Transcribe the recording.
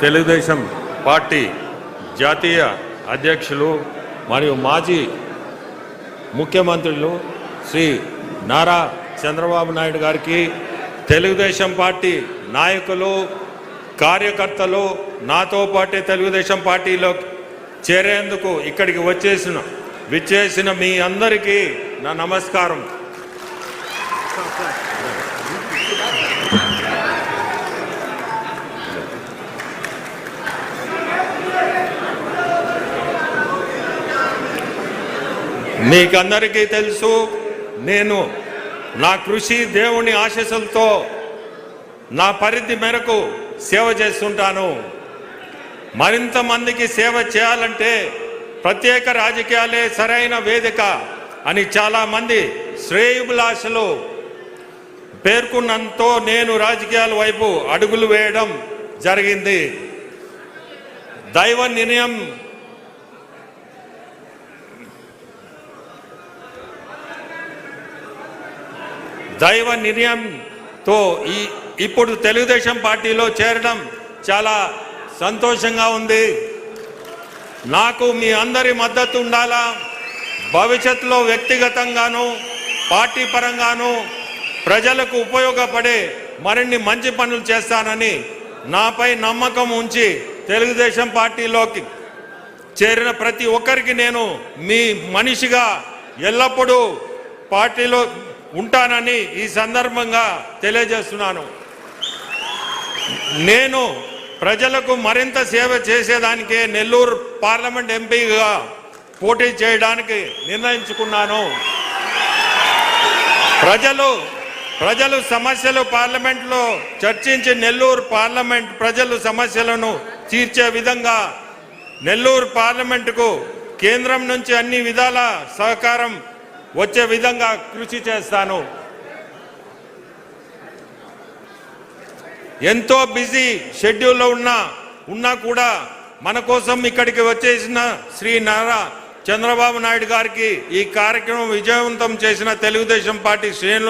Telugu Desam party జాతీయ అధ్యక్షులు మరియు మాజీ ముఖ్యమంత్రులు శ్రీ నారా చంద్రబాబు నాయుడు గారికి తెలుగుదేశం పార్టీ నాయకులు కార్యకర్తలు నాతో పాటే తెలుగుదేశం పార్టీలో చేరేందుకు ఇక్కడికి విచ్చేసిన మీ అందరికీ నా నమస్కారం. మీకందరికీ తెలుసు, నేను నా కృషి దేవుని ఆశీస్సులతో నా పరిధి మేరకు సేవ చేస్తుంటాను. మరింత మందికి సేవ చేయాలంటే ప్రత్యేక రాజకీయాలే సరైన వేదిక అని చాలామంది శ్రేయోభిలాషులు పేర్కొన్నంతో నేను రాజకీయాల వైపు అడుగులు వేయడం జరిగింది. దైవ నిర్ణయంతో ఇప్పుడు తెలుగుదేశం పార్టీలో చేరడం చాలా సంతోషంగా ఉంది. నాకు మీ అందరి మద్దతు ఉండాలా. భవిష్యత్తులో వ్యక్తిగతంగాను పార్టీ పరంగాను ప్రజలకు ఉపయోగపడే మరిన్ని మంచి పనులు చేస్తానని నాపై నమ్మకం ఉంచి తెలుగుదేశం పార్టీలోకి చేరిన ప్రతి ఒక్కరికి నేను మీ మనిషిగా ఎల్లప్పుడూ పార్టీలో ఉంటానని ఈ సందర్భంగా తెలియజేస్తున్నాను. నేను ప్రజలకు మరింత సేవ చేసేదానికే నెల్లూరు పార్లమెంట్ ఎంపీగా పోటీ చేయడానికి నిర్ణయించుకున్నాను. ప్రజలు సమస్యలు పార్లమెంట్లో చర్చించి నెల్లూరు పార్లమెంట్ ప్రజలు సమస్యలను తీర్చే విధంగా నెల్లూరు పార్లమెంటుకు కేంద్రం నుంచి అన్ని విధాల సహకారం వచ్చే విధంగా కృషి చేస్తాను. ఎంతో బిజీ షెడ్యూల్లో ఉన్నా కూడా మన కోసం ఇక్కడికి వచ్చేసిన శ్రీ నారా చంద్రబాబు నాయుడు గారికి ఈ కార్యక్రమం విజయవంతం చేసిన తెలుగుదేశం పార్టీ శ్రేణులు